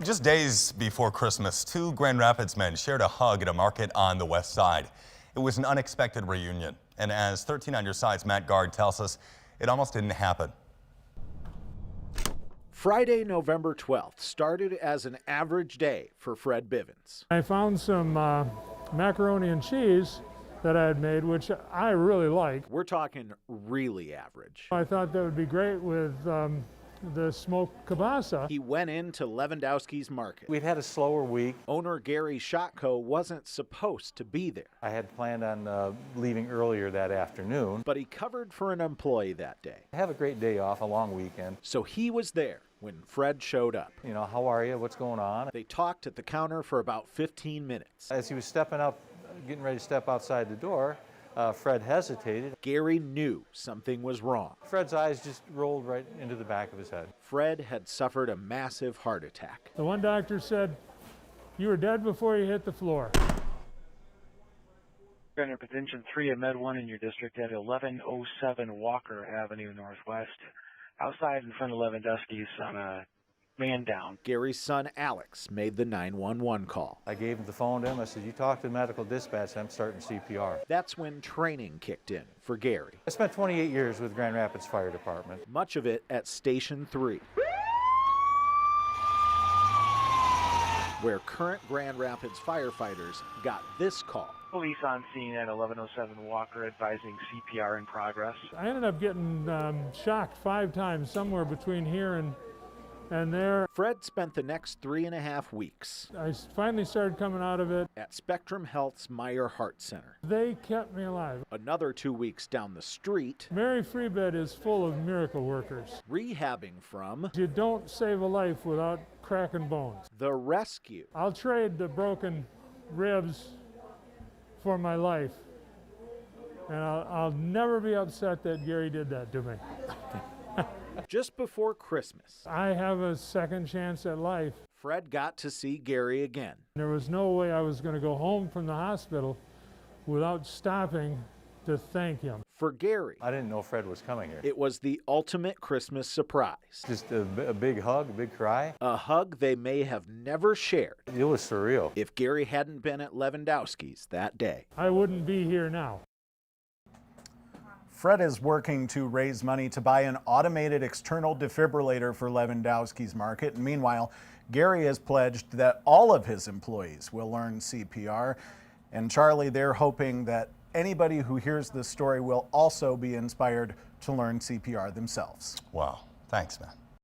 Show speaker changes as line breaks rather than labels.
Just days before Christmas, two Grand Rapids men shared a hug at a market on the west side. It was an unexpected reunion, and as 13 on Your Side's Matt Guard tells us, it almost didn't happen.
Friday, November 12th started as an average day for Fred Bivins.
I found some macaroni and cheese that I had made, which I really like.
We're talking really average.
I thought that would be great with the smoked kielbasa.
He went into Lewandoski's market.
We've had a slower week.
Owner Gary Szotko wasn't supposed to be there.
I had planned on leaving earlier that afternoon.
But he covered for an employee that day.
I have a great day off, a long weekend.
So he was there when Fred showed up.
You know, how are you? What's going on?
They talked at the counter for about 15 minutes.
As he was stepping up, getting ready to step outside the door, Fred hesitated.
Gary knew something was wrong.
Fred's eyes just rolled right into the back of his head.
Fred had suffered a massive heart attack.
The one doctor said, "You were dead before you hit the floor."
Under Prevention 3 at Med 1 in your district at 1107 Walker Avenue Northwest. Outside in front of Lewandoski's on a man down.
Gary's son Alex made the 911 call.
I gave the phone to him. I said, "You talk to the medical dispatch, I'm starting CPR."
That's when training kicked in for Gary.
I spent 28 years with Grand Rapids Fire Department.
Much of it at Station 3, where current Grand Rapids firefighters got this call.
Police on scene at 1107 Walker advising CPR in progress.
I ended up getting shocked 5 times somewhere between here and there.
Fred spent the next 3.5 weeks
I finally started coming out of it.
at Spectrum Health's Meyer Heart Center.
They kept me alive.
Another 2 weeks down the street,
Mary Free Bed is full of miracle workers.
rehabbing from
You don't save a life without cracking bones.
the rescue.
I'll trade the broken ribs for my life, and I'll never be upset that Gary did that to me.
Just before Christmas,
I have a second chance at life.
Fred got to see Gary again.
There was no way I was going to go home from the hospital without stopping to thank him.
For Gary,
I didn't know Fred was coming here.
it was the ultimate Christmas surprise.
Just a big hug, a big cry.
A hug they may have never shared
It was surreal.
if Gary hadn't been at Lewandoski's that day.
I wouldn't be here now.
Fred is working to raise money to buy an automated external defibrillator for Lewandoski's market. And meanwhile, Gary has pledged that all of his employees will learn CPR. And Charlie, they're hoping that anybody who hears this story will also be inspired to learn CPR themselves.
Wow. Thanks, man.